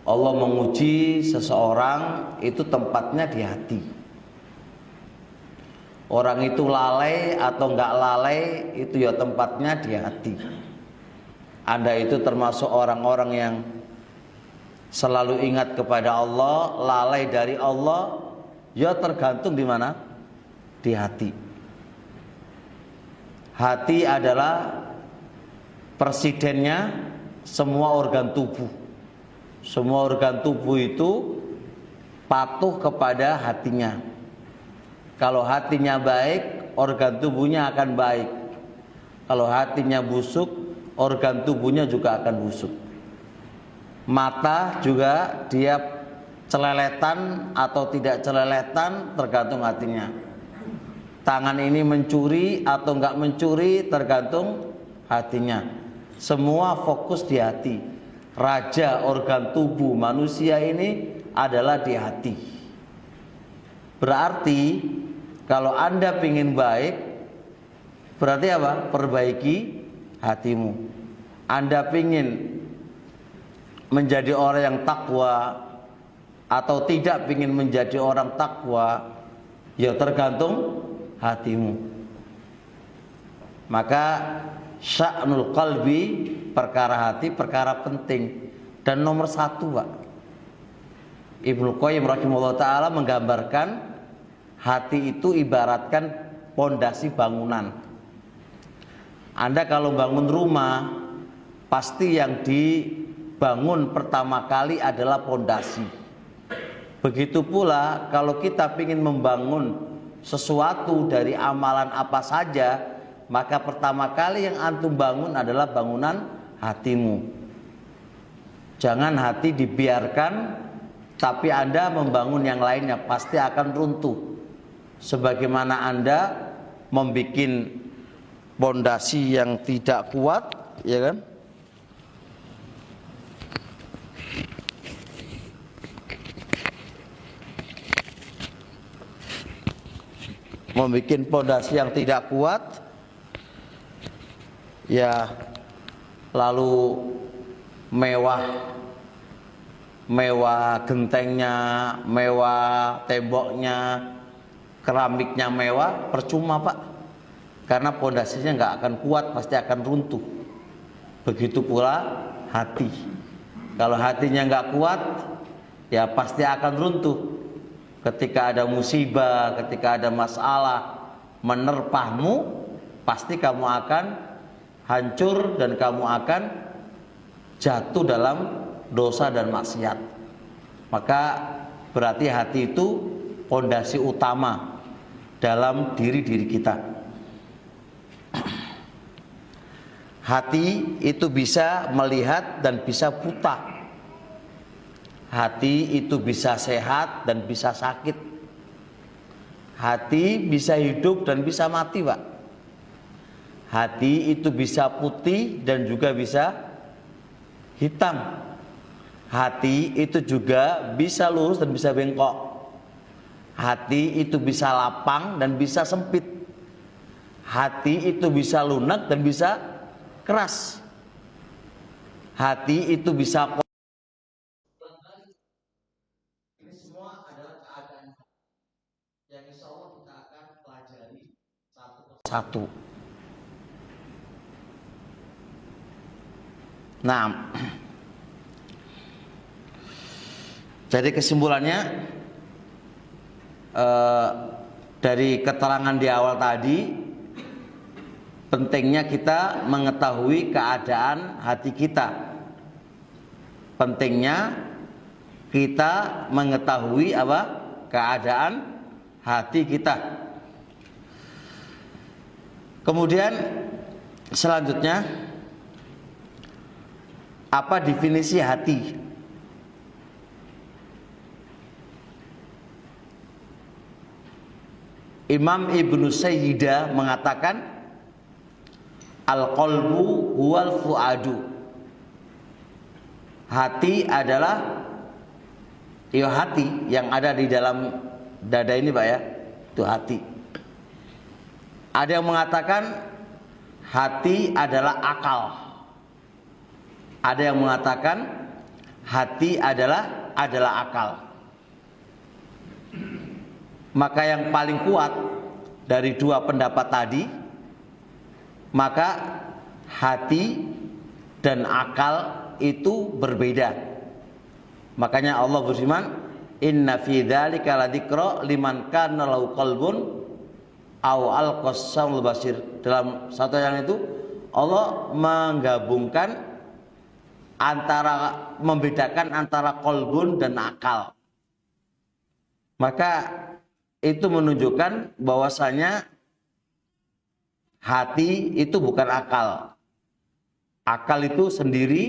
Allah menguji seseorang itu tempatnya di hati. Orang itu lalai atau enggak lalai itu ya tempatnya di hati. Anda itu termasuk orang-orang yang selalu ingat kepada Allah, lalai dari Allah, ya tergantung di mana? Di hati. Hati adalah presidennya semua organ tubuh. Semua organ tubuh itu patuh kepada hatinya. Kalau hatinya baik, organ tubuhnya akan baik. Kalau hatinya busuk, organ tubuhnya juga akan busuk. Mata juga dia celeletan atau tidak celeletan tergantung hatinya. Tangan ini mencuri atau enggak mencuri tergantung hatinya. Semua fokus di hati. Raja organ tubuh manusia ini adalah di hati. Berarti kalau Anda ingin baik, berarti apa? Perbaiki hatimu. Anda ingin menjadi orang yang takwa atau tidak ingin menjadi orang takwa, ya tergantung hatimu. Maka sya'nul qalbi, perkara hati, perkara penting dan nomor satu, Pak. Ibnu Qayyim rahimahullah ta'ala menggambarkan hati itu ibaratkan pondasi bangunan. Anda kalau bangun rumah, pasti yang dibangun pertama kali adalah pondasi. Begitu pula kalau kita ingin membangun sesuatu dari amalan apa saja, maka pertama kali yang antum bangun adalah bangunan hatimu. Jangan hati dibiarkan, tapi Anda membangun yang lainnya pasti akan runtuh. Sebagaimana Anda membuat pondasi yang tidak kuat, ya kan? Membuat pondasi yang tidak kuat, ya lalu mewah gentengnya, mewah temboknya, keramiknya mewah, percuma, Pak. Karena pondasinya nggak akan kuat, pasti akan runtuh. Begitu pula hati. Kalau hatinya nggak kuat, ya pasti akan runtuh. Ketika ada musibah, ketika ada masalah menerpahmu, pasti kamu akan hancur dan kamu akan jatuh dalam dosa dan maksiat. Maka berarti hati itu pondasi utama dalam diri kita. Hati itu bisa melihat dan bisa buta. Hati itu bisa sehat dan bisa sakit. Hati bisa hidup dan bisa mati, Pak. Hati itu bisa putih dan juga bisa hitam. Hati itu juga bisa lurus dan bisa bengkok. Hati itu bisa lapang dan bisa sempit. Hati itu bisa lunak dan bisa keras. Hati itu bisa ini semua adalah keadaan yang insya Allah kita akan pelajari satu persatu. Nah, jadi kesimpulannya dari keterangan di awal tadi, pentingnya kita mengetahui keadaan hati kita. Pentingnya kita mengetahui apa? Keadaan hati kita. Kemudian selanjutnya, apa definisi hati? Imam Ibnu Sayyidah mengatakan, al-qalbu huwal fuadu. Hati adalah hati yang ada di dalam dada ini, Pak, ya. Itu hati. Ada yang mengatakan hati adalah akal. Ada yang mengatakan hati adalah akal. Maka yang paling kuat dari dua pendapat tadi, maka hati dan akal itu berbeda. Makanya Allah berfirman, inna fi dzalika ladzikra liman kana lahu qalbun aw alqasamul basir. Dalam satu yang itu Allah menggabungkan membedakan antara qalbun dan akal. Maka itu menunjukkan bahwasanya hati itu bukan akal. Akal itu sendiri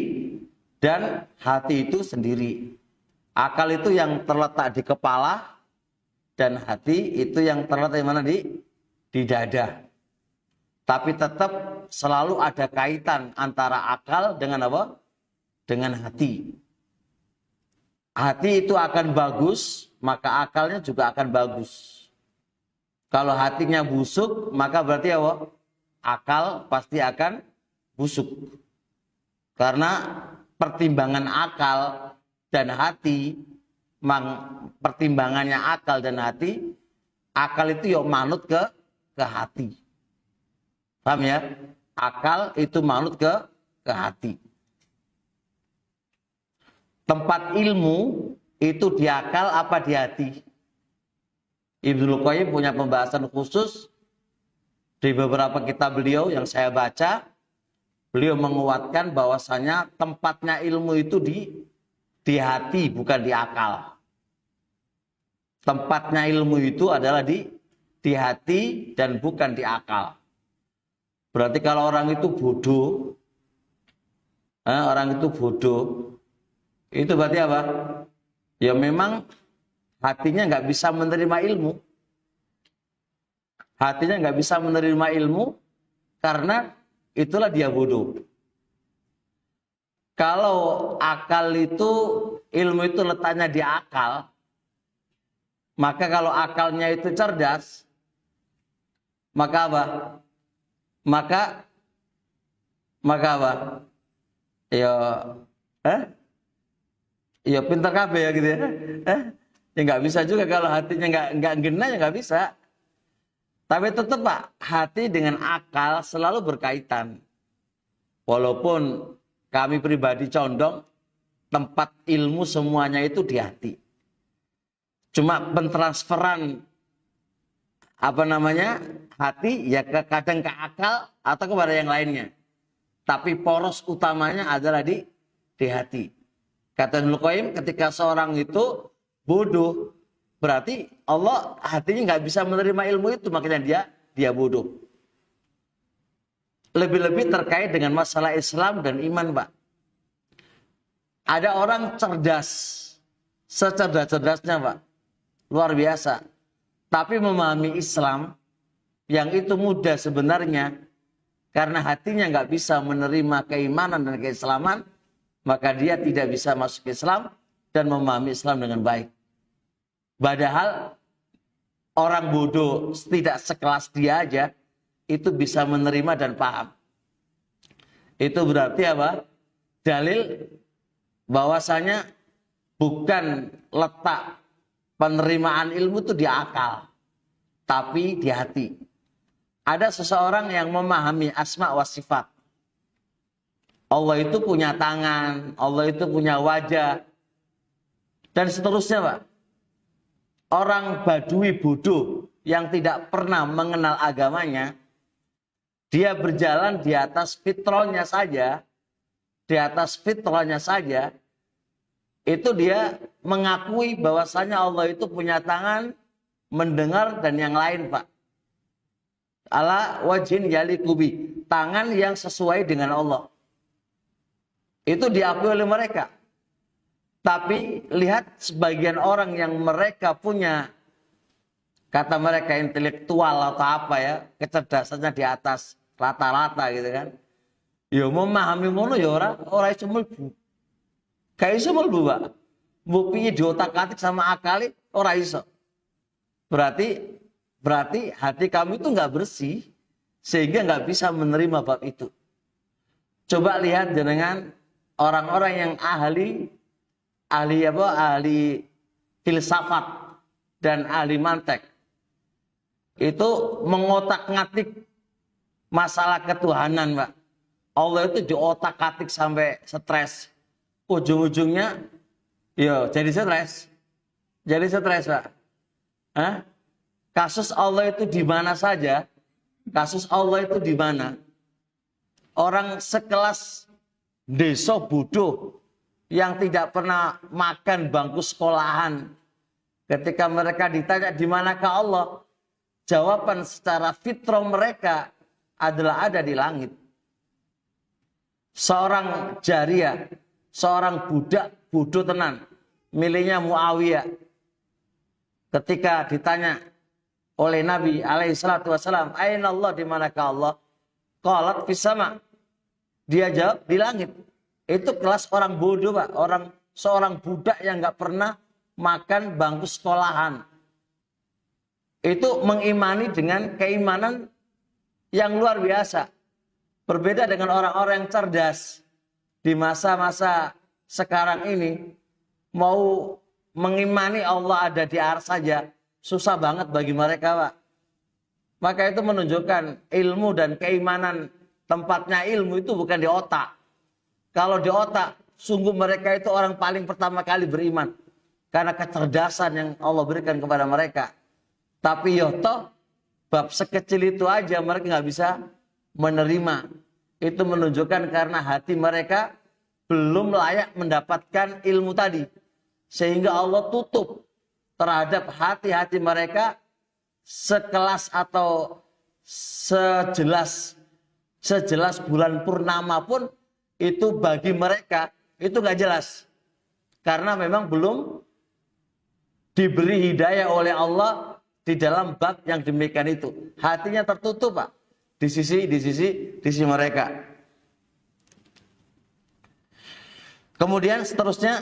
dan hati itu sendiri. Akal itu yang terletak di kepala dan hati itu yang terletak di mana, di dada. Tapi tetap selalu ada kaitan antara akal dengan apa? Dengan hati. Hati itu akan bagus, maka akalnya juga akan bagus. Kalau hatinya busuk, maka berarti apa? Akal pasti akan busuk. Karena pertimbangan akal dan hati, pertimbangannya akal dan hati, akal itu ya manut ke hati. Paham ya? Akal itu manut ke hati. Tempat ilmu itu di akal apa di hati? Ibnu Qayyim punya pembahasan khusus di beberapa kitab beliau yang saya baca. Beliau menguatkan bahwasanya tempatnya ilmu itu di hati, bukan di akal. Tempatnya ilmu itu adalah di hati dan bukan di akal. Berarti kalau orang itu bodoh, itu berarti apa? Ya memang hatinya nggak bisa menerima ilmu. Hatinya nggak bisa menerima ilmu karena itulah dia bodoh. Kalau akal itu, ilmu itu letaknya di akal, maka kalau akalnya itu cerdas, maka apa? Maka apa? Ya pintar kabeh ya gitu ya. Ya nggak bisa juga kalau hatinya nggak genah ya nggak bisa. Tapi tetap Pak, hati dengan akal selalu berkaitan. Walaupun kami pribadi condong tempat ilmu semuanya itu di hati. Cuma pentransferan hati ya kadang ke akal atau kepada yang lainnya. Tapi poros utamanya adalah di hati. Kata Ibnu Qayyim, ketika seorang itu bodoh, berarti Allah hatinya nggak bisa menerima ilmu itu, makanya dia bodoh. Lebih-lebih terkait dengan masalah Islam dan iman, Pak. Ada orang cerdas, secerdas-cerdasnya, Pak. Luar biasa. Tapi memahami Islam, yang itu mudah sebenarnya, karena hatinya nggak bisa menerima keimanan dan keislaman, maka dia tidak bisa masuk Islam dan memahami Islam dengan baik. Padahal orang bodoh tidak sekelas dia aja itu bisa menerima dan paham. Itu berarti apa? Dalil bahwasanya bukan letak penerimaan ilmu itu di akal, tapi di hati. Ada seseorang yang memahami asma wa sifat. Allah itu punya tangan, Allah itu punya wajah, dan seterusnya, Pak. Orang Badui bodoh yang tidak pernah mengenal agamanya, dia berjalan di atas fitrahnya saja, itu dia mengakui bahwasanya Allah itu punya tangan, mendengar, dan yang lain, Pak. Ala wajhin yalikubi, tangan yang sesuai dengan Allah. Itu diakui oleh mereka. Tapi lihat sebagian orang yang mereka punya, kata mereka intelektual atau apa ya, kecerdasannya di atas rata-rata gitu kan. Ya memahami mono ya ora iso mlebu. Kayak iso mlebu, Pak. Mbok piye diotak-atik sama akali ora iso. Berarti hati kamu itu nggak bersih sehingga nggak bisa menerima bab itu. Coba lihat jenengan orang-orang yang ahli ahli apa? Ahli filsafat dan ahli mantek itu mengotak-ngatik masalah ketuhanan, Pak. Allah itu diotak-atik sampai stres. Ujung-ujungnya ya jadi stres. Jadi stres, Pak. Hah? Kasus Allah itu di mana saja? Kasus Allah itu di mana? Orang sekelas desa bodoh yang tidak pernah makan bangku sekolahan, ketika mereka ditanya di manakah Allah, jawaban secara fitrah mereka adalah ada di langit. Seorang jariah, seorang budak bodoh tenan, miliknya Muawiyah, ketika ditanya oleh Nabi alaihi salatu wasalam, "Aina Allah, di manakah Allah?" Qalat fis sama. Dia jawab di langit. Itu kelas orang bodoh, Pak. Seorang budak yang nggak pernah makan bangku sekolahan. Itu mengimani dengan keimanan yang luar biasa. Berbeda dengan orang-orang yang cerdas di masa-masa sekarang ini, mau mengimani Allah ada di arsy saja susah banget bagi mereka, Pak. Maka itu menunjukkan ilmu dan keimanan, tempatnya ilmu itu bukan di otak. Kalau di otak, sungguh mereka itu orang paling pertama kali beriman. Karena kecerdasan yang Allah berikan kepada mereka. Tapi yotoh, bab sekecil itu aja mereka nggak bisa menerima. Itu menunjukkan karena hati mereka belum layak mendapatkan ilmu tadi. Sehingga Allah tutup terhadap hati-hati mereka sekelas atau sejelas bulan purnama pun itu bagi mereka itu nggak jelas. Karena memang belum diberi hidayah oleh Allah di dalam bab yang demikian itu. Hatinya tertutup, Pak. Di sisi mereka. Kemudian seterusnya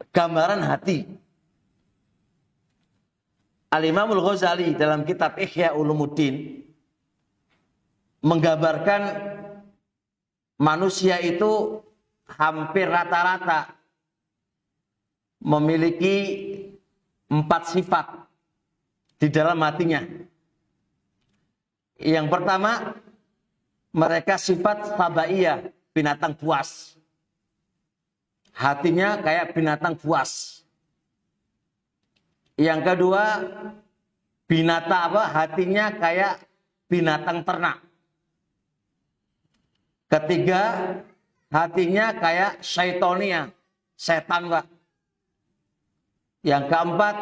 gambaran hati. Al-Imamul Ghazali dalam kitab Ihya Ulumuddin menggambarkan manusia itu hampir rata-rata memiliki 4 sifat di dalam hatinya. Yang pertama, mereka sifat tabaiyah, binatang buas. Hatinya kayak binatang buas. Yang kedua, hatinya kayak binatang ternak. Ketiga, hatinya kayak syaitonia, setan, Pak. Yang keempat,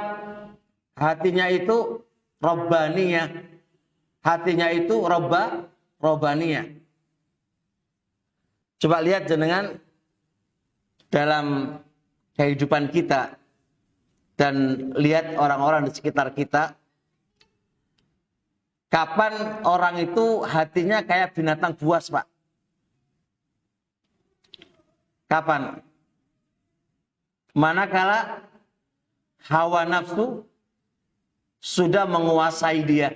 hatinya itu robbaniyah. Hatinya itu robbaniyah. Coba lihat jenengan dalam kehidupan kita dan lihat orang-orang di sekitar kita. Kapan orang itu hatinya kayak binatang buas, Pak? Kapan? Manakala hawa nafsu sudah menguasai dia.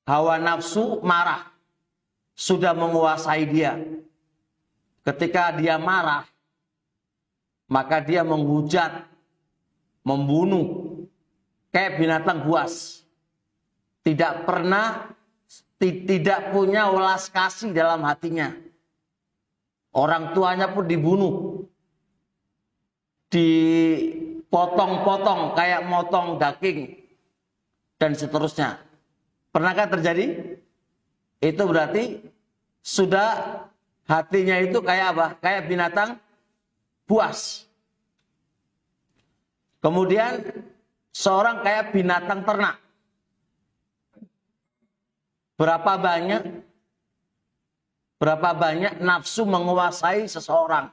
Hawa nafsu marah sudah menguasai dia. Ketika dia marah, maka dia menghujat, membunuh, kayak binatang buas. Tidak punya welas kasih dalam hatinya. Orang tuanya pun dibunuh. Dipotong-potong kayak motong daging. Dan seterusnya. Pernahkah terjadi? Itu berarti sudah hatinya itu kayak apa? Kayak binatang buas. Kemudian seorang kayak binatang ternak. Berapa banyak nafsu menguasai seseorang.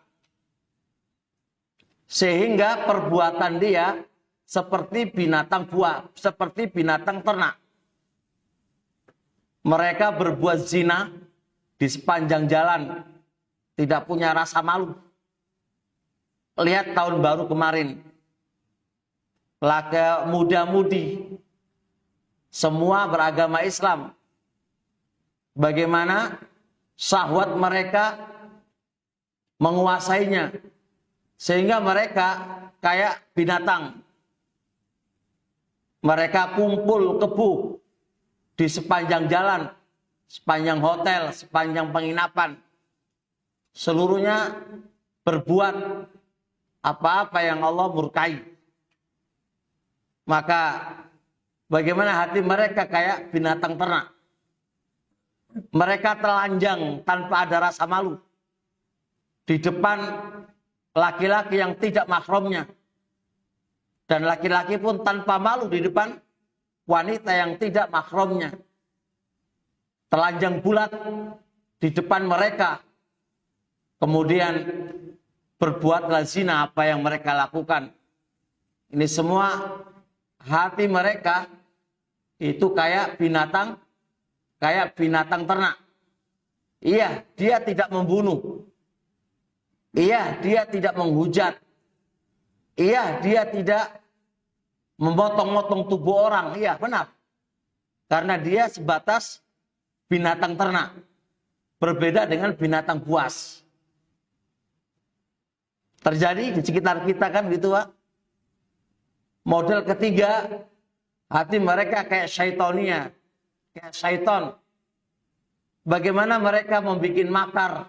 Sehingga perbuatan dia seperti binatang buas, seperti binatang ternak. Mereka berbuat zina di sepanjang jalan, tidak punya rasa malu. Lihat tahun baru kemarin, laki muda-mudi, semua beragama Islam. Bagaimana Syahwat mereka menguasainya, sehingga mereka kayak binatang. Mereka kumpul kebo di sepanjang jalan, sepanjang hotel, sepanjang penginapan. Seluruhnya berbuat apa-apa yang Allah murkai. Maka bagaimana hati mereka kayak binatang ternak. Mereka telanjang tanpa ada rasa malu di depan laki-laki yang tidak mahramnya, dan laki-laki pun tanpa malu di depan wanita yang tidak mahramnya. Telanjang bulat di depan mereka, kemudian berbuatlah zina apa yang mereka lakukan. Ini semua hati mereka itu kayak binatang ternak. Iya, dia tidak membunuh. Iya, dia tidak menghujat. Iya, dia tidak memotong-motong tubuh orang. Iya, benar. Karena dia sebatas binatang ternak. Berbeda dengan binatang buas. Terjadi di sekitar kita kan gitu, Pak. Model ketiga, hati mereka kayak syaitonia. Kayak syaiton. Bagaimana mereka membuat makar,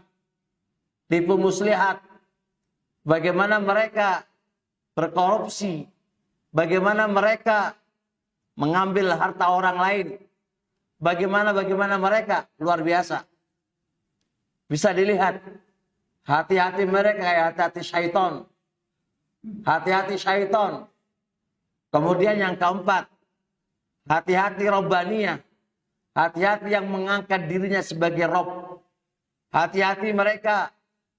tipu muslihat, bagaimana mereka berkorupsi, bagaimana mereka mengambil harta orang lain, bagaimana mereka luar biasa. Bisa dilihat hati-hati mereka kayak hati-hati syaiton. Hati-hati syaiton. Kemudian yang keempat, hati-hati robbaniyah. Hati-hati yang mengangkat dirinya sebagai Rob. Hati-hati mereka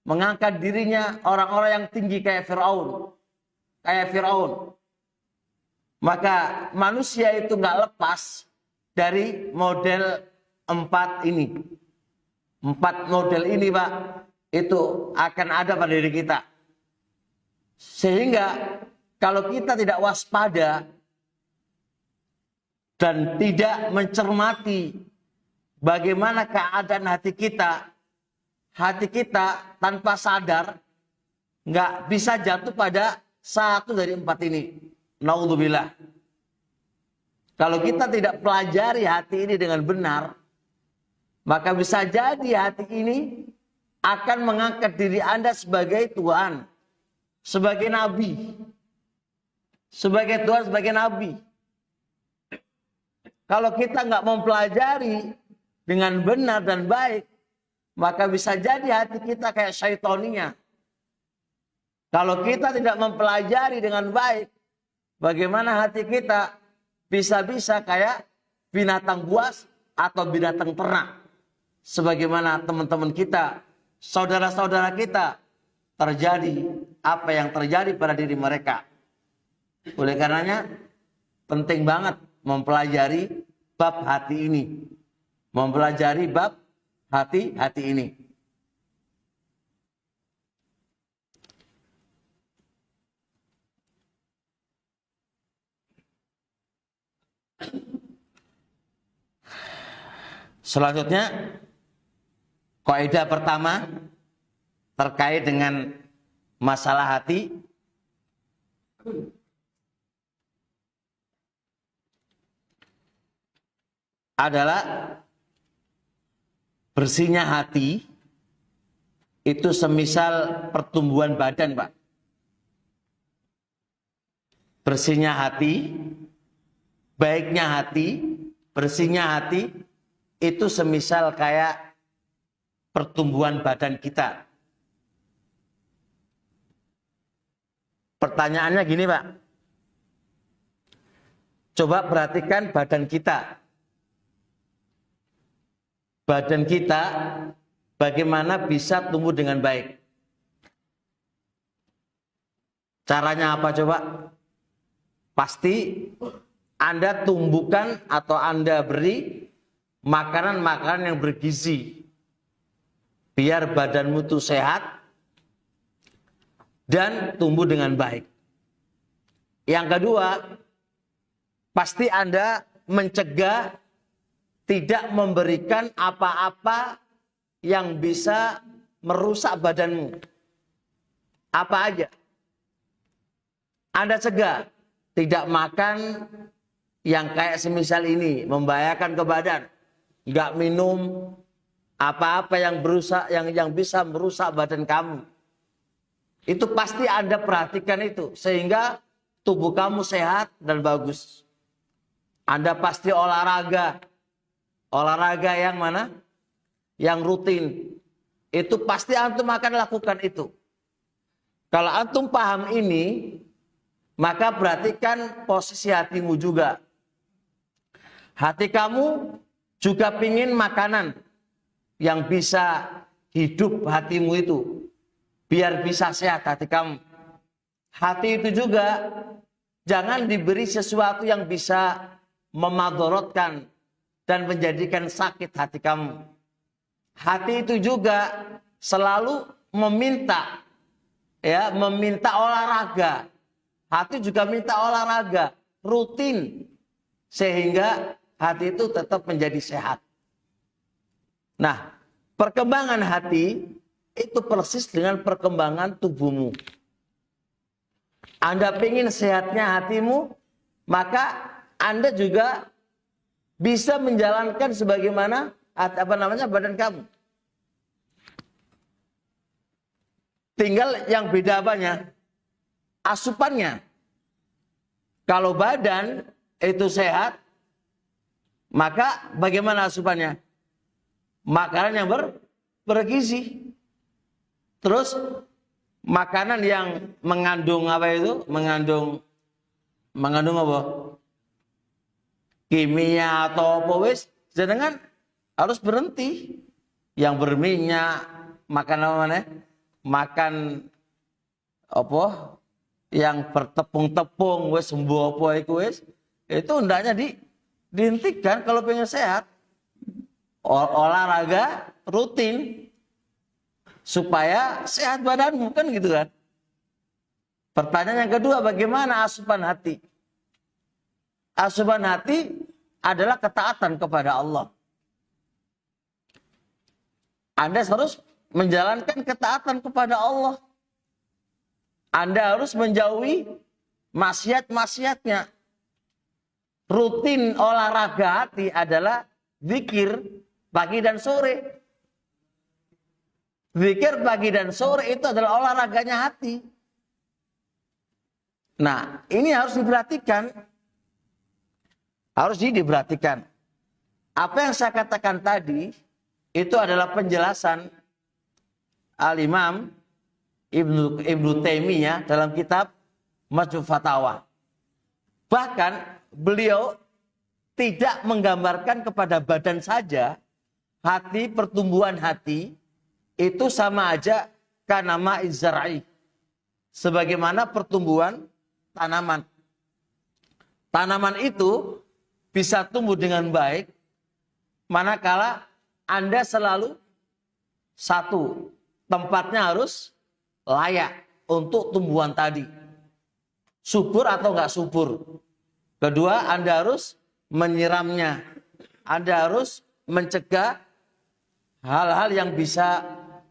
mengangkat dirinya orang-orang yang tinggi kayak Fir'aun. Maka manusia itu nggak lepas dari model 4 ini. 4 model ini, Pak, itu akan ada pada diri kita. Sehingga kalau kita tidak waspada dan tidak mencermati bagaimana keadaan hati kita tanpa sadar nggak bisa jatuh pada satu dari 4 ini. Naudzubillah. Kalau kita tidak pelajari hati ini dengan benar, maka bisa jadi hati ini akan mengangkat diri Anda sebagai Tuhan, sebagai Nabi, sebagai Tuhan, sebagai Nabi. Kalau kita nggak mempelajari dengan benar dan baik, maka bisa jadi hati kita kayak syaitonia. Kalau kita tidak mempelajari dengan baik, bagaimana hati kita bisa-bisa kayak binatang buas atau binatang ternak. Sebagaimana teman-teman kita, saudara-saudara kita, terjadi apa yang terjadi pada diri mereka. Oleh karenanya, penting banget mempelajari bab hati ini. Mempelajari bab hati ini. Selanjutnya, kaidah pertama terkait dengan masalah hati adalah bersihnya hati itu semisal pertumbuhan badan, Pak. Bersihnya hati, baiknya hati, bersihnya hati itu semisal kayak pertumbuhan badan kita. Pertanyaannya gini, Pak. Coba perhatikan badan kita. Badan kita bagaimana bisa tumbuh dengan baik? Caranya apa coba? Pasti Anda tumbuhkan atau Anda beri makanan-makanan yang bergizi. Biar badanmu itu sehat dan tumbuh dengan baik. Yang kedua, pasti Anda mencegah tidak memberikan apa-apa yang bisa merusak badanmu. Apa aja? Anda cegah. Tidak makan yang kayak semisal ini, membahayakan ke badan. Nggak minum apa-apa yang berusak, yang bisa merusak badan kamu. Itu pasti Anda perhatikan itu. Sehingga tubuh kamu sehat dan bagus. Anda pasti olahraga. Olahraga yang mana? Yang rutin. Itu pasti antum akan lakukan itu. Kalau antum paham ini, maka perhatikan posisi hatimu juga. Hati kamu juga pingin makanan yang bisa hidup hatimu itu. Biar bisa sehat hati kamu. Hati itu juga jangan diberi sesuatu yang bisa memadorotkan dan menjadikan sakit hati kamu. Hati itu juga selalu meminta, ya, meminta olahraga. Hati juga minta olahraga rutin sehingga hati itu tetap menjadi sehat. Nah, perkembangan hati itu persis dengan perkembangan tubuhmu. Anda ingin sehatnya hatimu, maka Anda juga bisa menjalankan sebagaimana badan kamu. Tinggal yang beda apanya? Asupannya. Kalau badan itu sehat, maka bagaimana asupannya? Makanan yang bergizi. Terus makanan yang mengandung apa itu? Mengandung apa? Kimia atau apa wis, jenengan harus berhenti. Yang berminyak, makan apa mana? Makan apa? Yang bertepung-tepung wis sembuh apa iku wis, itu hendaknya dihentikan kalau pengen sehat. Olahraga rutin supaya sehat badanmu, kan gitu kan. Pertanyaan yang kedua, bagaimana asupan hati? Asupan hati adalah ketaatan kepada Allah. Anda harus menjalankan ketaatan kepada Allah. Anda harus menjauhi maksiat-maksiatnya. Rutin olahraga hati adalah zikir pagi dan sore. Zikir pagi dan sore itu adalah olahraganya hati. Nah, ini harus diperhatikan. Harus diperhatikan. Apa yang saya katakan tadi, itu adalah penjelasan Al-Imam Ibnu Taimiyah dalam kitab Majmu' Fatawa. Bahkan beliau tidak menggambarkan kepada badan saja. Hati, pertumbuhan hati itu sama aja kanama izra'i. Sebagaimana pertumbuhan tanaman. Tanaman itu bisa tumbuh dengan baik manakala Anda selalu satu, tempatnya harus layak untuk tumbuhan tadi. Subur atau enggak subur. Kedua, Anda harus menyiramnya. Anda harus mencegah hal-hal yang bisa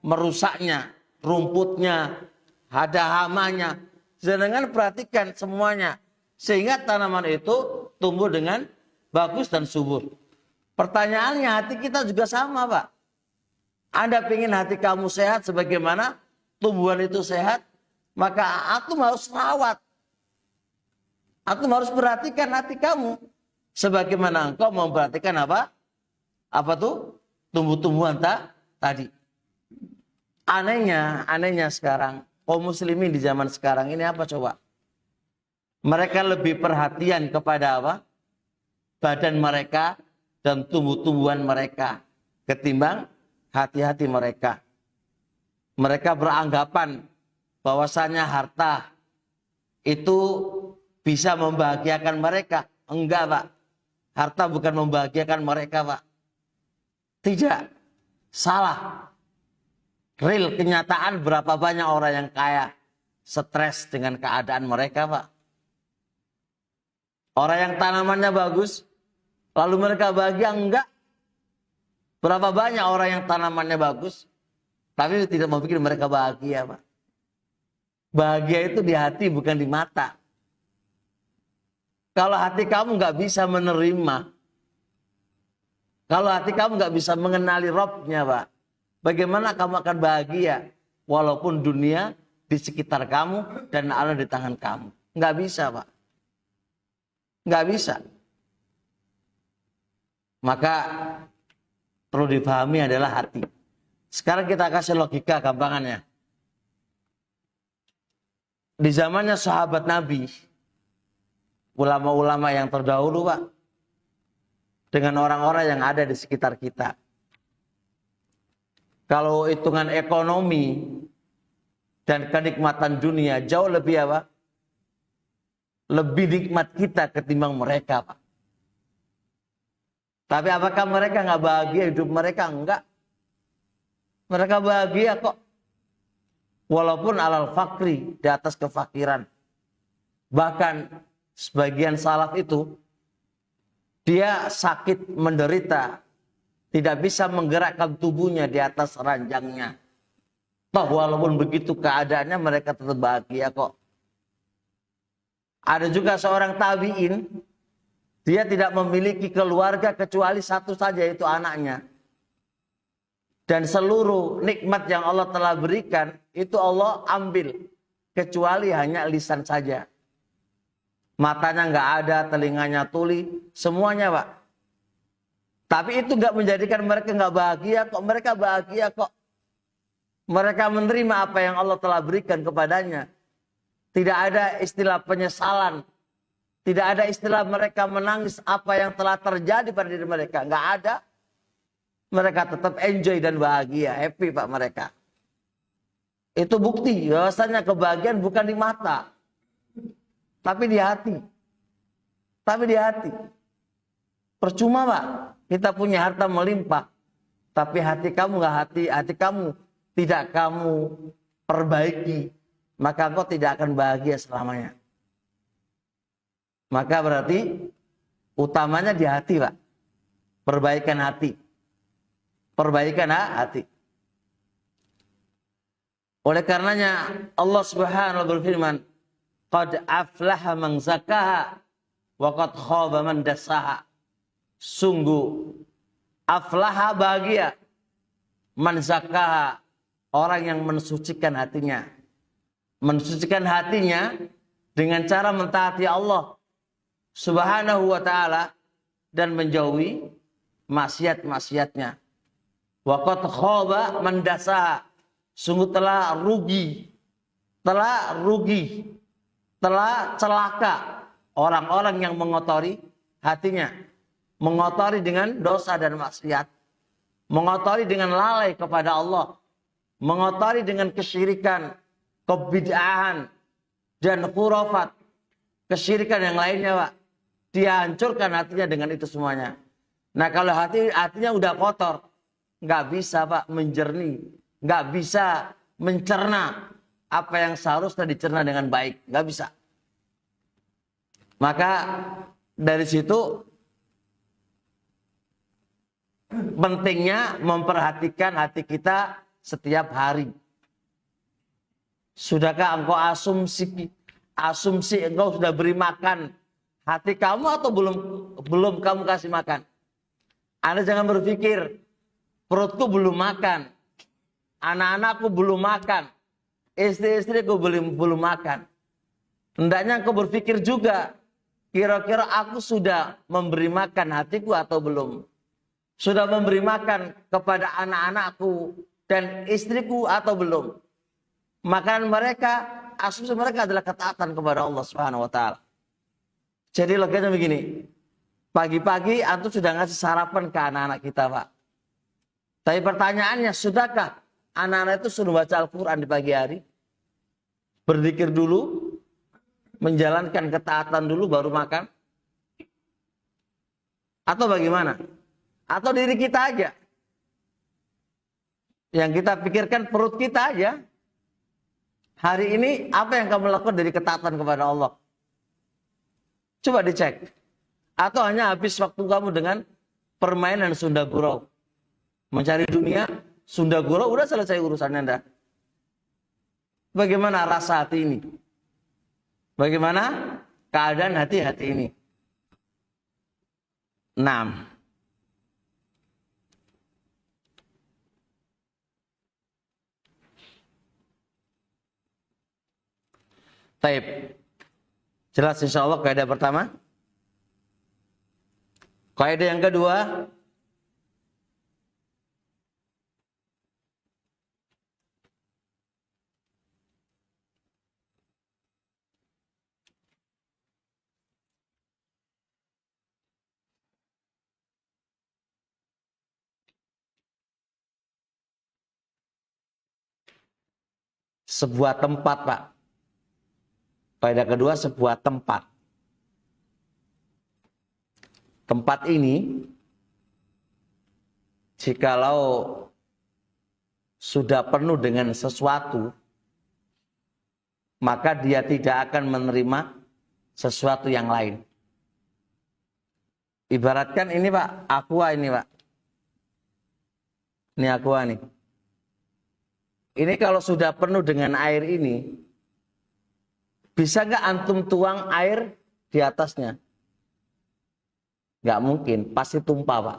merusaknya. Rumputnya, ada hamanya. Jangan perhatikan semuanya. Sehingga tanaman itu tumbuh dengan bagus dan subur. Pertanyaannya, hati kita juga sama, Pak. Anda ingin hati kamu sehat sebagaimana tumbuhan itu sehat, maka antum harus rawat. Antum harus perhatikan hati kamu. Sebagaimana engkau memperhatikan apa? Apa tuh? Tumbuh-tumbuhan tadi. Anehnya sekarang, kaum muslimin di zaman sekarang ini apa coba? Mereka lebih perhatian kepada apa? Badan mereka dan tumbuh-tumbuhan mereka ketimbang hati-hati mereka. Mereka beranggapan bahwasanya harta itu bisa membahagiakan mereka. Enggak, Pak. Harta bukan membahagiakan mereka, Pak. Tidak. Salah. Real kenyataan berapa banyak orang yang kaya stres dengan keadaan mereka, Pak. Orang yang tanamannya bagus, lalu mereka bahagia, enggak. Berapa banyak orang yang tanamannya bagus, tapi tidak mau bikin mereka bahagia, Pak. Bahagia itu di hati, bukan di mata. Kalau hati kamu nggak bisa menerima, kalau hati kamu nggak bisa mengenali Robnya, Pak, bagaimana kamu akan bahagia? Walaupun dunia di sekitar kamu dan Allah di tangan kamu. Nggak bisa, Pak. Nggak bisa. Maka perlu dipahami adalah hati. Sekarang kita kasih logika gampangannya. Di zamannya sahabat Nabi, ulama-ulama yang terdahulu, Pak, dengan orang-orang yang ada di sekitar kita. Kalau hitungan ekonomi dan kenikmatan dunia jauh lebih apa? Lebih nikmat kita ketimbang mereka, Pak. Tapi apakah mereka nggak bahagia hidup mereka? Enggak. Mereka bahagia kok. Walaupun alal fakri, di atas kefakiran. Bahkan sebagian salaf itu, dia sakit menderita, tidak bisa menggerakkan tubuhnya di atas ranjangnya. Toh walaupun begitu keadaannya mereka tetap bahagia kok. Ada juga seorang tabi'in, dia tidak memiliki keluarga kecuali satu saja, yaitu anaknya. Dan seluruh nikmat yang Allah telah berikan, itu Allah ambil. Kecuali hanya lisan saja. Matanya nggak ada, telinganya tuli, semuanya, Pak. Tapi itu nggak menjadikan mereka nggak bahagia kok. Mereka bahagia kok. Mereka menerima apa yang Allah telah berikan kepadanya. Tidak ada istilah penyesalan. Tidak ada istilah mereka menangis apa yang telah terjadi pada diri mereka. Nggak ada. Mereka tetap enjoy dan bahagia. Happy, Pak, mereka. Itu bukti. Bahwasanya kebahagiaan bukan di mata. Tapi di hati. Tapi di hati. Percuma, Pak. Kita punya harta melimpah. Tapi hati kamu nggak hati kamu tidak kamu perbaiki. Maka engkau tidak akan bahagia selamanya. Maka berarti utamanya di hati, Pak. Perbaikan hati. Perbaikan hati. Oleh karenanya Allah Subhanahu wa taala berfirman, "Qad aflaha man zakkaha wa qad khaba man dassaha." Sungguh aflaha bahagia man zakkaha, orang yang mensucikan hatinya. Mensucikan hatinya dengan cara mentaati Allah Subhanahu wa taala dan menjauhi maksiat-maksiatnya. Wa qad khaba man dassaha, sungguh telah rugi, telah celaka orang-orang yang mengotori hatinya, mengotori dengan dosa dan maksiat, mengotori dengan lalai kepada Allah, mengotori dengan kesyirikan, kebid'ahan dan khurafat, kesyirikan yang lainnya, Pak. Dia hancurkan hatinya dengan itu semuanya. Nah, kalau hatinya udah kotor, nggak bisa, Pak, menjernih, nggak bisa mencerna apa yang seharusnya dicerna dengan baik, nggak bisa. Maka dari situ pentingnya memperhatikan hati kita setiap hari. Sudahkah engkau asumsi engkau sudah beri makan hati kamu atau belum kamu kasih makan? Anda jangan berpikir perutku belum makan, anak-anakku belum makan, istri-istriku belum makan. Hendaknya engkau berpikir juga, kira-kira aku sudah memberi makan hatiku atau belum? Sudah memberi makan kepada anak-anakku dan istriku atau belum? Makanan mereka, asumsi mereka adalah ketaatan kepada Allah Subhanahu wa taala. Jadi logikanya begini. Pagi-pagi antum sudah ngasih sarapan ke anak-anak kita, Pak. Tapi pertanyaannya, sudahkah anak-anak itu suruh baca Al-Qur'an di pagi hari? Berzikir dulu, menjalankan ketaatan dulu baru makan? Atau bagaimana? Atau diri kita aja? Yang kita pikirkan perut kita aja. Hari ini apa yang kamu lakukan dari ketaatan kepada Allah? Coba dicek. Atau hanya habis waktu kamu dengan permainan Sunda Gurau. Mencari dunia, sunda gula, udah selesai urusannya Anda. Bagaimana rasa hati ini? Bagaimana keadaan hati-hati ini? 6. Taib. Jelas insya Allah kaidah pertama. Kaidah yang kedua. Sebuah tempat, Pak. Kaidah kedua, sebuah tempat. Tempat ini, jikalau sudah penuh dengan sesuatu, maka dia tidak akan menerima sesuatu yang lain. Ibaratkan ini Pak, aqua ini Pak. Ini aqua nih. Ini kalau sudah penuh dengan air ini, bisa nggak antum tuang air di atasnya? Nggak mungkin, pasti tumpah Pak.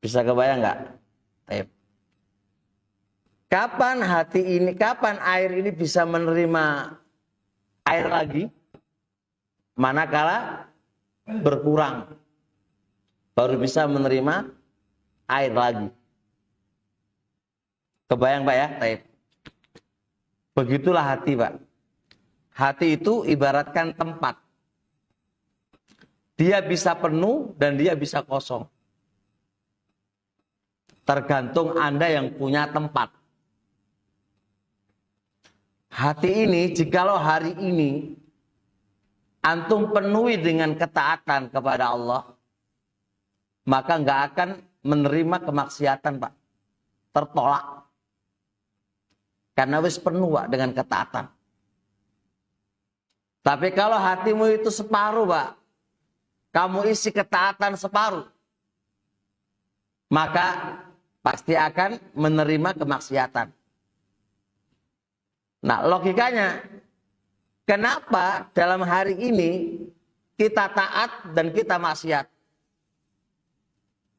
Bisa kebayang nggak? Kapan hati ini, kapan air ini bisa menerima air lagi? Manakala berkurang, baru bisa menerima air lagi. Kebayang Pak ya? Begitulah hati Pak. Hati itu ibaratkan tempat. Dia bisa penuh dan dia bisa kosong. Tergantung Anda yang punya tempat. Hati ini, jikalau hari ini antum penuhi dengan ketaatan kepada Allah, maka nggak akan menerima kemaksiatan Pak. Tertolak. Karena wis penuh Pak dengan ketaatan. Tapi kalau hatimu itu separuh Pak, kamu isi ketaatan separuh, maka pasti akan menerima kemaksiatan. Nah logikanya, kenapa dalam hari ini kita taat dan kita maksiat?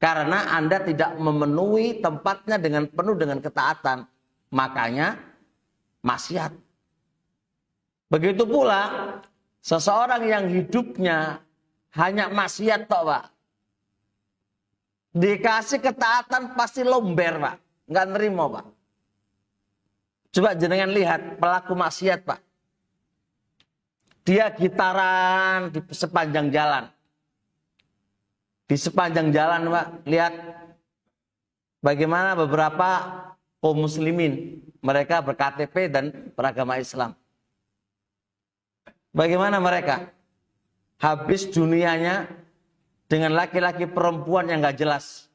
Karena Anda tidak memenuhi tempatnya dengan penuh dengan ketaatan. Makanya maksiat. Begitu pula seseorang yang hidupnya hanya maksiat tok Pak. Dikasih ketaatan pasti lomber Pak. Nggak nerima Pak. Coba jenengan lihat pelaku maksiat Pak. Dia gitaran di sepanjang jalan. Di sepanjang jalan Pak. Lihat bagaimana beberapa kaum muslimin. Mereka ber-KTP dan beragama Islam. Bagaimana mereka? Habis dunianya dengan laki-laki perempuan yang gak jelas.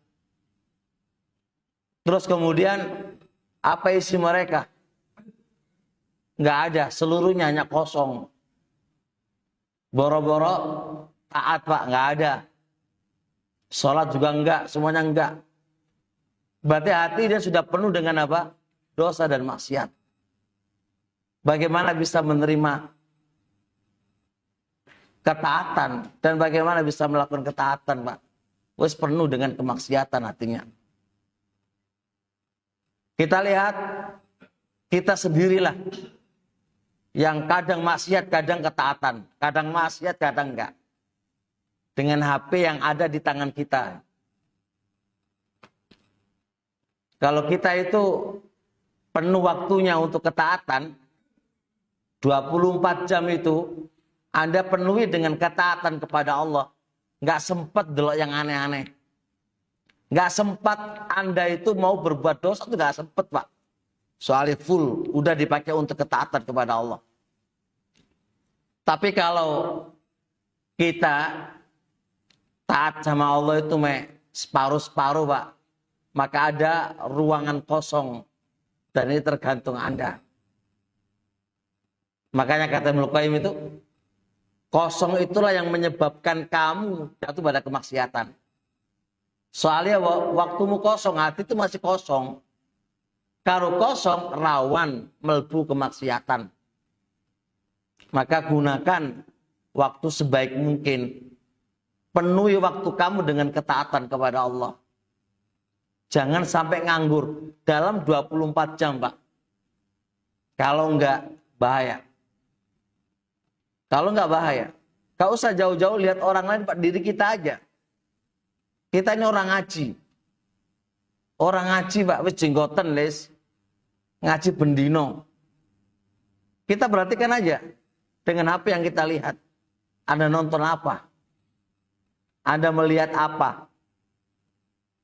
Terus kemudian apa isi mereka? Gak ada, seluruhnya hanya kosong. Boro-boro taat Pak, gak ada. Sholat juga enggak, semuanya enggak. Berarti hati dia sudah penuh dengan apa? Dosa dan maksiat. Bagaimana bisa menerima ketaatan dan bagaimana bisa melakukan ketaatan Pak? Wes penuh dengan kemaksiatan hatinya. Kita lihat kita sendirilah yang kadang maksiat, kadang ketaatan, kadang maksiat, kadang enggak. Dengan HP yang ada di tangan kita. Kalau kita itu penuh waktunya untuk ketaatan, 24 jam itu Anda penuhi dengan ketaatan kepada Allah. Nggak sempat delok yang aneh-aneh. Nggak sempat Anda itu mau berbuat dosa, itu nggak sempat Pak. Soalnya full, udah dipakai untuk ketaatan kepada Allah. Tapi kalau kita taat sama Allah itu separuh-separuh Pak, maka ada ruangan kosong. Dan ini tergantung Anda. Makanya kata Ibnu Qayyim itu, kosong itulah yang menyebabkan kamu jatuh pada kemaksiatan. Soalnya waktumu kosong, hati itu masih kosong. Kalau kosong, rawan melbu kemaksiatan. Maka gunakan waktu sebaik mungkin. Penuhi waktu kamu dengan ketaatan kepada Allah. Jangan sampai nganggur dalam 24 jam, Pak. Kalau enggak, bahaya. Kalau enggak bahaya. Gak usah jauh-jauh lihat orang lain, Pak. Diri kita aja. Kita ini orang ngaji. Orang ngaji, Pak. Wis jenggoten, les. Ngaji bendino. Kita perhatikan aja. Dengan apa yang kita lihat. Anda nonton apa? Anda melihat apa?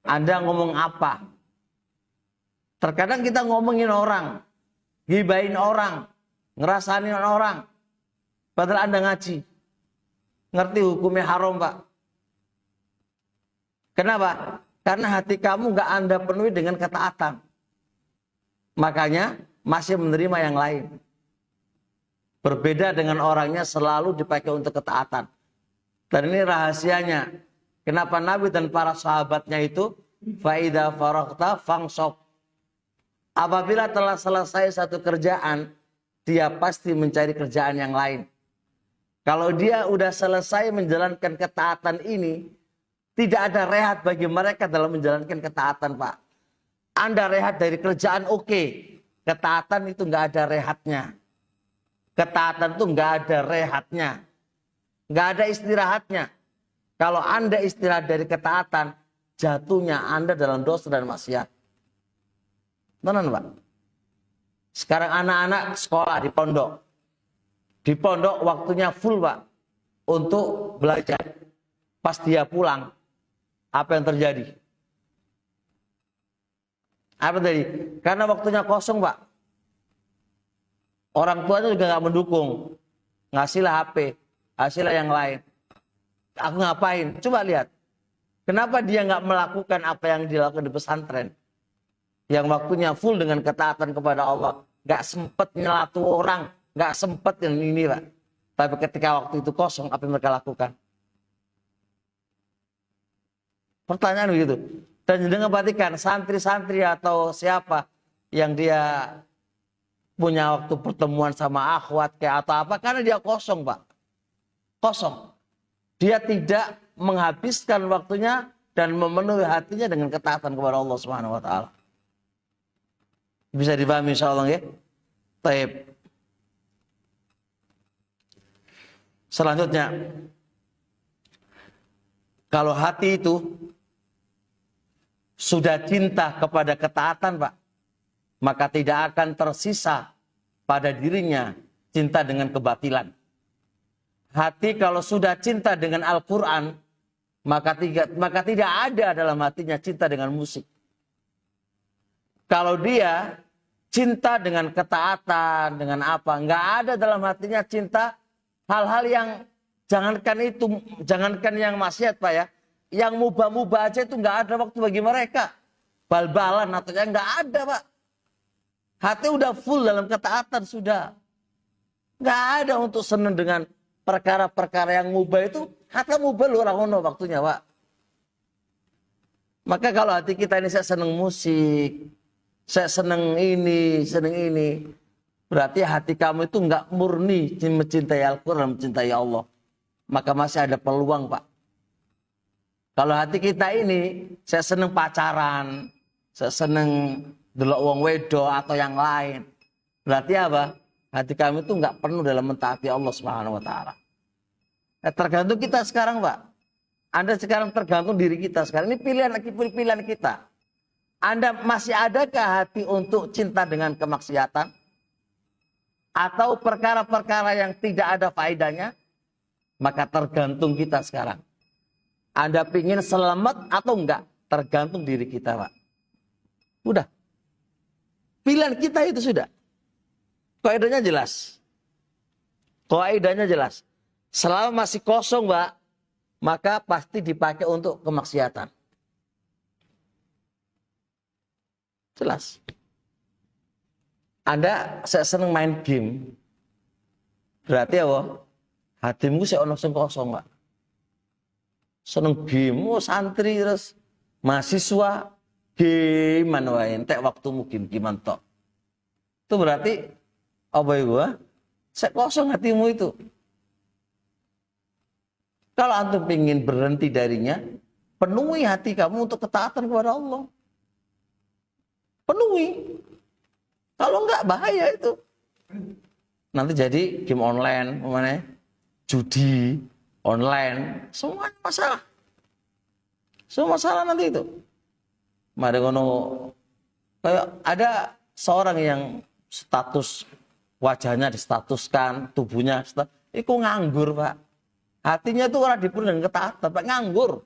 Anda ngomong apa? Terkadang kita ngomongin orang. Gibain orang. Ngerasain orang. Padahal Anda ngaji. Ngerti hukumnya haram, Pak. Kenapa? Karena hati kamu gak Anda penuhi dengan ketaatan. Makanya masih menerima yang lain. Berbeda dengan orangnya selalu dipakai untuk ketaatan. Dan ini rahasianya. Kenapa Nabi dan para sahabatnya itu faida faraghta fangsop. Apabila telah selesai satu kerjaan, dia pasti mencari kerjaan yang lain. Kalau dia udah selesai menjalankan ketaatan ini, tidak ada rehat bagi mereka dalam menjalankan ketaatan, Pak. Anda rehat dari kerjaan, oke. Ketaatan itu nggak ada rehatnya. Ketaatan itu nggak ada rehatnya. Nggak ada istirahatnya. Kalau Anda istirahat dari ketaatan, jatuhnya Anda dalam dosa dan maksiat. Benar, Pak? Sekarang anak-anak sekolah di pondok. Di pondok waktunya full, Pak. Untuk belajar. Pas dia pulang, apa yang terjadi? Apa tadi? Karena waktunya kosong, Pak. Orang tuanya juga nggak mendukung. Ngasihlah HP. Hasilnya yang lain. Aku ngapain? Coba lihat. Kenapa dia nggak melakukan apa yang dilakukan di pesantren? Yang waktunya full dengan ketaatan kepada Allah. Nggak sempet nyelatu orang. Nggak sempet yang ini, Pak. Tapi ketika waktu itu kosong, apa yang mereka lakukan? Pertanyaan begitu. Dan jangan perhatikan santri-santri atau siapa yang dia punya waktu pertemuan sama akhwat kayak atau apa. Karena dia kosong, Pak. Kosong. Dia tidak menghabiskan waktunya dan memenuhi hatinya dengan ketaatan kepada Allah Subhanahu wa taala. Bisa dipahami insyaallah ya? Baik. Selanjutnya, kalau hati itu sudah cinta kepada ketaatan, Pak, maka tidak akan tersisa pada dirinya cinta dengan kebatilan. Hati kalau sudah cinta dengan Al-Quran, maka tidak ada dalam hatinya cinta dengan musik. Kalau dia cinta dengan ketaatan, dengan apa, nggak ada dalam hatinya cinta hal-hal yang jangankan yang maksiat, Pak ya, yang mubah-mubah aja itu nggak ada waktu bagi mereka. Bal-balan atau yang nggak ada, Pak. Hati udah full dalam ketaatan sudah. Nggak ada untuk senang dengan perkara-perkara yang mubah itu. Hati mubah lu orang ono waktunya, Pak. Maka kalau hati kita ini saya senang musik, saya senang ini, berarti hati kamu itu nggak murni mencintai Al-Quran, mencintai Allah. Maka masih ada peluang, Pak. Kalau hati kita ini, saya senang pacaran, saya senang delok wong wedo atau yang lain. Berarti apa? Hati kami itu nggak penuh dalam mentaati Allah Subhanahu wa taala. Tergantung kita sekarang, Pak. Anda sekarang tergantung diri kita sekarang. Ini pilihan kita. Anda masih adakah hati untuk cinta dengan kemaksiatan? Atau perkara-perkara yang tidak ada faedahnya? Maka tergantung kita sekarang. Anda pingin selamat atau enggak? Tergantung diri kita, Pak. Udah. Pilihan kita itu sudah. Kaidahnya jelas. Kaidahnya jelas. Selama masih kosong, Pak, maka pasti dipakai untuk kemaksiatan. Jelas. Anda saya senang main game. Berarti ya, hatimu saya ono sing kosong, Pak. Seneng game, santri terus Mahasiswa gimana wae entek waktumu gimana tok. Itu berarti apa itu? Saya kosong hatimu itu. Kalau antum ingin berhenti darinya, penuhi hati kamu untuk ketaatan kepada Allah. Penuhi. Kalau enggak bahaya itu. Nanti jadi game online, mana? Judi online, semua masalah. Semua masalah nanti itu. Mari ngono kayak ada seorang yang status wajahnya distatuskan, tubuhnya itu nganggur, Pak. Hatinya itu orang dipenuhi dengan ketaatan, Pak, nganggur.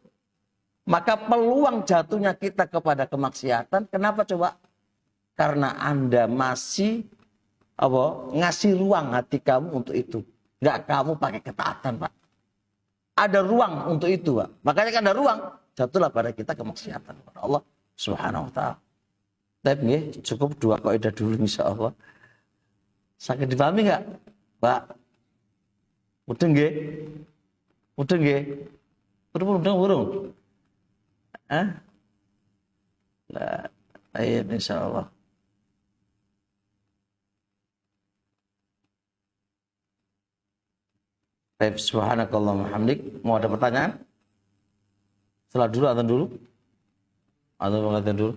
Maka peluang jatuhnya kita kepada kemaksiatan, kenapa coba? Karena Anda masih ngasih ruang hati kamu untuk itu. Enggak kamu pakai ketaatan, Pak. Ada ruang untuk itu, Pak. Makanya kan ada ruang, jatuhlah pada kita kemaksiatan kepada Allah Subhanahu wa taala. Tapi nggih, cukup 2 kaidah dulu insyaallah. Sakit dipahami enggak, Pak? Udah nggih? Udah nggih? Burung. Hah? Lah, ayo insyaallah. Baik, subhanakallahumma hamdik. Mau ada pertanyaan? Setelah dulu atau dulu? Atau mengatakan dulu?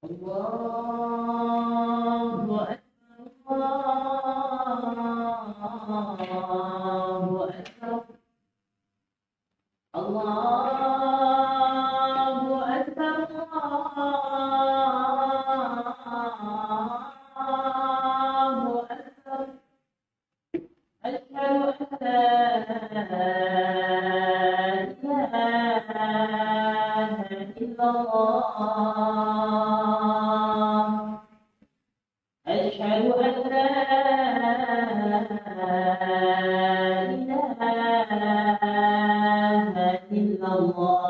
Allahu Akbar. Allahu Akbar. Allahu Akbar. Asyhadu an la ilaha illallah. Asyhadu an la ilaha illallah.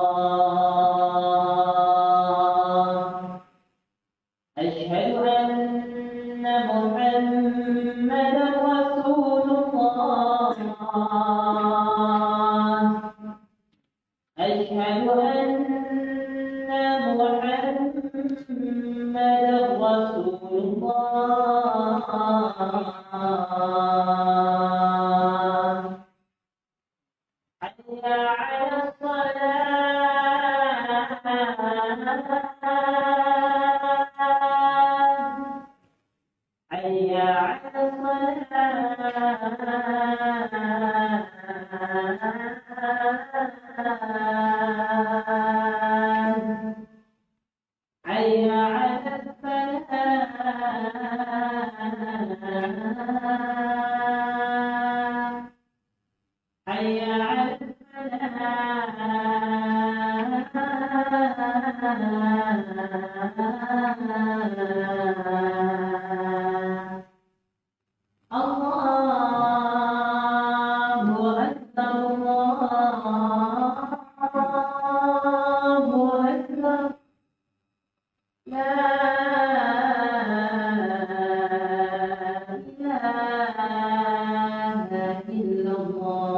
Asyhadu anna Muhammadar Rasulullah. Asyhadu anna Muhammadar Rasulullah. Hayya 'alas salat. Hayya 'alas salat. Hayya 'alas falah. Hayya 'alas falah. Allahu Akbar. Allahu Akbar. La ilaha illallah.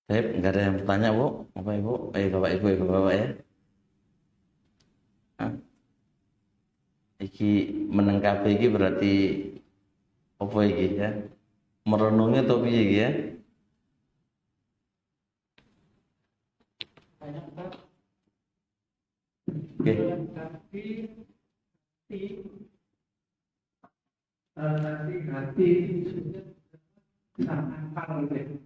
Baik, enggak ada yang bertanya, Bu. Apa Ibu? Bapak Ibu, Bapak ya. Hah? Iki menengkapi iki berarti apa iki ya? Merenungi atau piye iki ya? Oke. Hati akal gitu.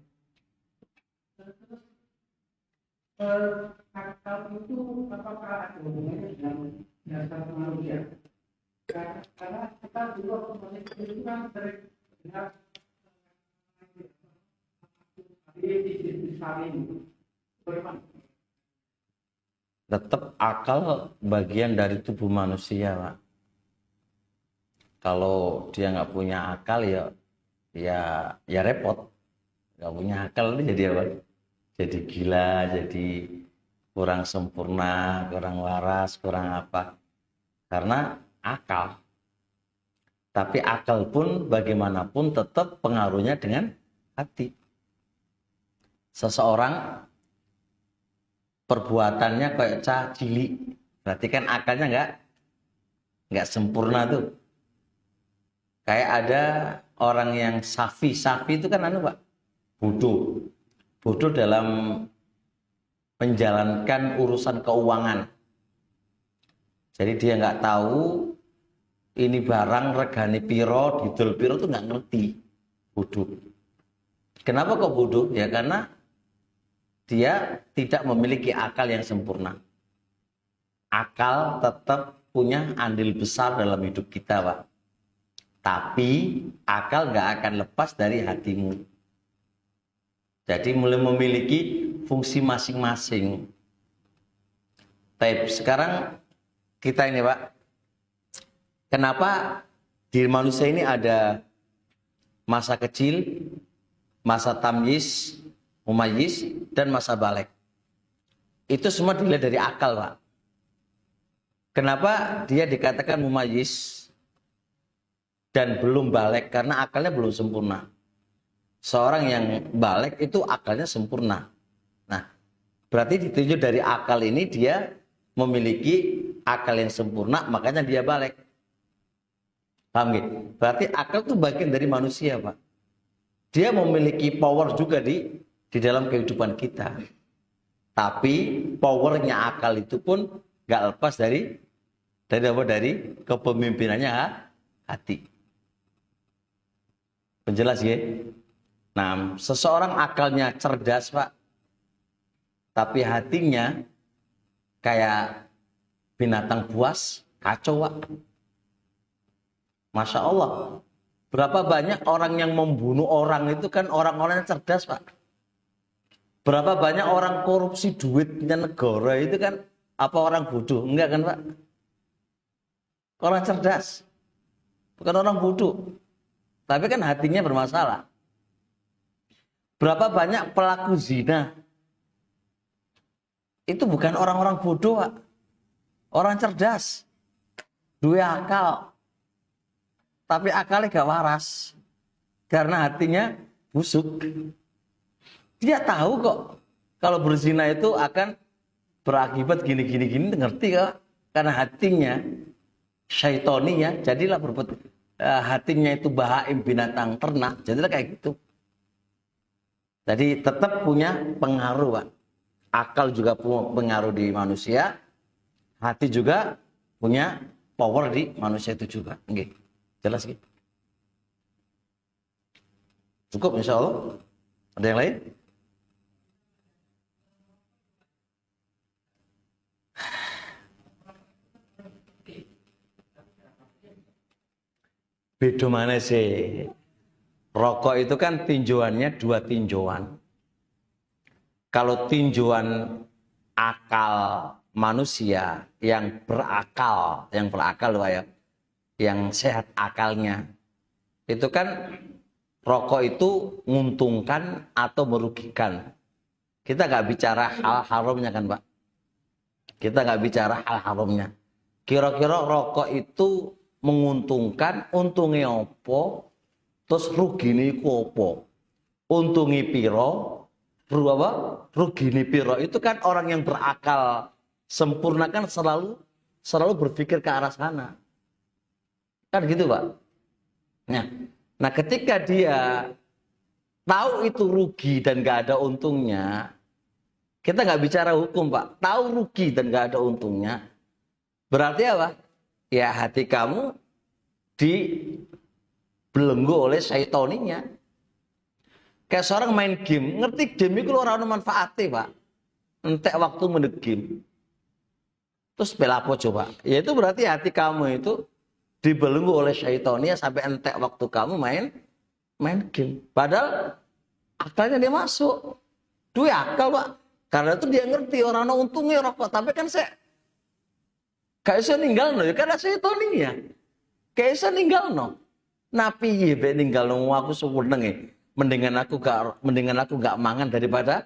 Akal itu apakah ada hubungannya dengan dasar manusia? Karena kita juga manusia itu kan sering dengar Tetap akal bagian dari tubuh manusia, Pak. Kalau dia nggak punya akal ya repot. Nggak punya akal itu jadi apa? Jadi gila, jadi kurang sempurna, kurang waras, kurang apa. Karena akal. Tapi akal pun bagaimanapun tetap pengaruhnya dengan hati. Seseorang perbuatannya kayak cah cilik, berarti kan akalnya nggak sempurna tuh. Kayak ada orang yang safi itu kan Pak, bodoh. Bodoh dalam menjalankan urusan keuangan. Jadi dia nggak tahu ini barang regane piro, didol piro tuh nggak ngerti. Bodoh. Kenapa kok bodoh? Ya karena dia tidak memiliki akal yang sempurna. Akal tetap punya andil besar dalam hidup kita, Pak. Tapi akal nggak akan lepas dari hatimu. Jadi mulai memiliki fungsi masing-masing. Tapi sekarang kita ini, Pak, kenapa di manusia ini ada masa kecil, masa tamyiz, mumayyiz, dan masa balik? Itu semua dilihat dari akal, Pak. Kenapa dia dikatakan mumayyiz dan belum balik? Karena akalnya belum sempurna. Seorang yang balik itu akalnya sempurna. Nah, berarti ditunjuk dari akal ini dia memiliki akal yang sempurna, makanya dia balik. Paham gak? Berarti akal itu bagian dari manusia, Pak. Dia memiliki power juga di dalam kehidupan kita. Tapi powernya akal itu pun gak lepas dari kepemimpinannya hati. Penjelas ya? Nah, seseorang akalnya cerdas, Pak, tapi hatinya kayak binatang buas, kacau, Pak. Masya Allah. Berapa banyak orang yang membunuh orang itu kan orang-orang yang cerdas, Pak. Berapa banyak orang korupsi duitnya negara itu kan apa orang bodoh? Enggak kan, Pak? Orang cerdas. Bukan orang bodoh. Tapi kan hatinya bermasalah. Berapa banyak pelaku zina? Itu bukan orang-orang bodoh, Pak. Orang cerdas. Dua akal. Tapi akalnya gak waras. Karena hatinya busuk. Dia tahu kok kalau berzina itu akan berakibat gini, ngerti kok? Karena hatinya syaitoni ya, jadilah berbuat hatinya itu bahaim, binatang ternak, jadilah kayak gitu. Jadi tetap punya pengaruh, Pak. Akal juga punya pengaruh di manusia, hati juga punya power di manusia itu juga. Oke, jelas gitu. Cukup insya Allah. Ada yang lain? Beda mana sih? Rokok itu kan tinjauannya dua tinjauan. Kalau tinjauan akal manusia yang berakal Pak ya, yang sehat akalnya, itu kan rokok itu menguntungkan atau merugikan. Kita nggak bicara hal haramnya kan, Pak. Kita nggak bicara hal haramnya. Kira-kira rokok itu menguntungkan, untungnya apa? Terus rugine iku apa? Untungi piro? Rugine piro? Itu kan orang yang berakal sempurna kan selalu berpikir ke arah sana. Kan gitu, Pak. Nah, ketika dia tahu itu rugi dan gak ada untungnya, kita nggak bicara hukum, Pak. Tahu rugi dan gak ada untungnya, berarti apa? Ya hati kamu dibelenggu oleh syaitoninya. Kayak seorang main game, ngerti game itu orang manfaatnya, Pak. Entek waktu main game. Terus bela apa coba? Ya itu berarti hati kamu itu dibelenggu oleh syaitoninya sampai entek waktu kamu main game. Padahal akalnya dia masuk. Duwe akal, Pak. Karena itu dia ngerti orang untungnya rokok, tapi kan saya gak iso ninggalno ya karena saya tahu nih ya. Gak iso ninggalno. Napi piye be ninggalno aku sewenenge. Mendingan aku gak mangan daripada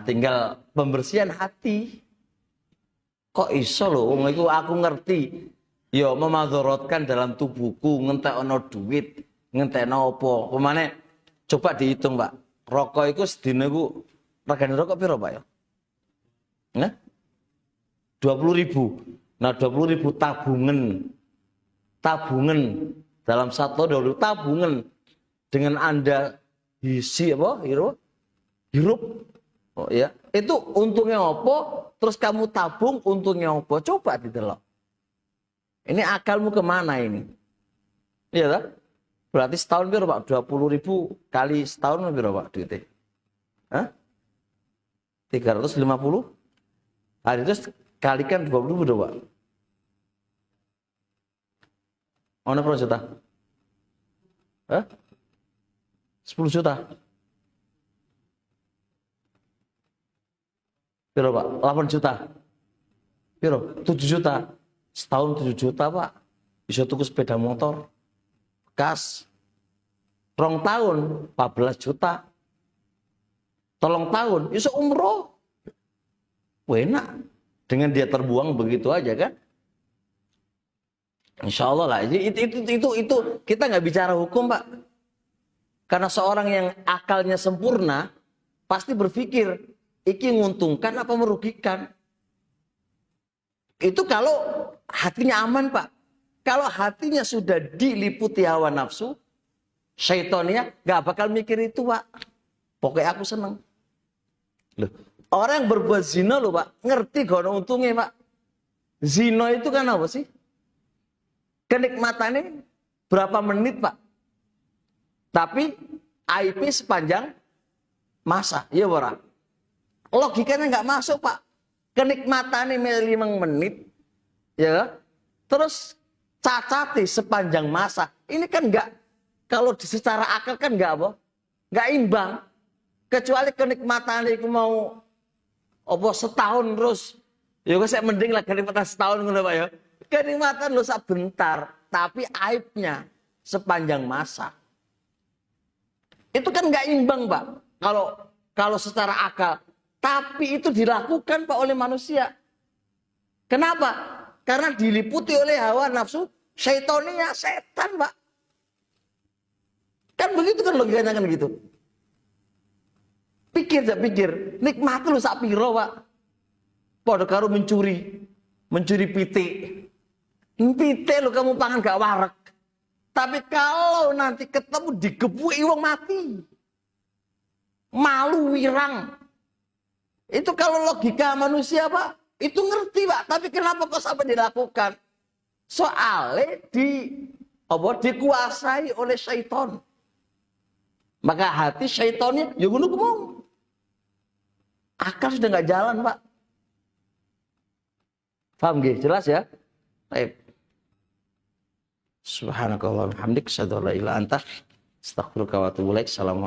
tinggal pembersihan hati. Kok iso lho wong iku aku ngerti. Ya memadorotkan dalam tubuhku, ngentekno duit, ngentekno apa. Pemane coba dihitung, Pak. Rokok iku sedina iku regane rokok piro, Pak ya? Nah? 20.000. Nah, 20.000 tabungan dalam satu tahun tabungan dengan Anda isi apa? Hirup. Oh ya. Itu untungnya apa? Terus kamu tabung untungnya apa? Coba didelok. Ini akalmu kemana ini? Iya tak? Berarti setahun piro, Pak? 20.000 kali setahun piro, Pak, duitnya? Hah? 350? Hari itu kalikan 20 berapa, Pak? Ono berapa juta? Hah? 10 juta. Piro, Pak? 8 juta. Piro? 7 juta. Setahun 7 juta, Pak. Bisa tuku sepeda motor. Bekas. 2 tahun 14 juta. 3 tahun bisa umroh. Enak. Dengan dia terbuang begitu aja kan? Insya Allah lah. Itu kita nggak bicara hukum, Pak. Karena seorang yang akalnya sempurna pasti berpikir iki nguntungkan apa merugikan. Itu kalau hatinya aman, Pak. Kalau hatinya sudah diliputi hawa nafsu, syaitonnya nggak bakal mikir itu, Pak. Pokoknya aku seneng. Loh, orang yang berbuat zina loh, Pak, ngerti gak ada untungnya, Pak. Zina itu kan apa sih? Kenikmatannya berapa menit, Pak. Tapi IP sepanjang masa, iya orang. Logikanya nggak masuk, Pak. Kenikmatannya 5 menit, ya. Terus cacati sepanjang masa. Ini kan nggak, kalau secara akal kan nggak apa, nggak imbang. Kecuali kenikmatannya itu mau apa setahun terus. Ya saya mending lah kenikmatan setahun ngono, Pak ya. Kenikmatan lo sebentar, tapi aibnya sepanjang masa. Itu kan nggak imbang, Pak. Kalau secara akal. Tapi itu dilakukan, Pak, oleh manusia. Kenapa? Karena diliputi oleh hawa nafsu syaitonia, setan, Pak. Kan begitu kan logikanya kan gitu. Pikir, nikmat lu sak piro, Pak. Padha karo mencuri pitik. Pitik lu kamu pangan gak wareg. Tapi kalau nanti ketemu digebuki wong mati. Malu wirang. Itu kalau logika manusia, Pak, itu ngerti, Pak. Tapi kenapa kok sampai dilakukan? Soalnya dikuasai oleh syaitan. Maka hati syaitannya ya ngono kemong. Akal sudah nggak jalan, Pak. Paham nggih? Jelas ya? Baik. Subhanakallahumma hamdik, asyhadu an la ilaha illa anta, astaghfiruka wa atubu ilaik. Assalamualaikum.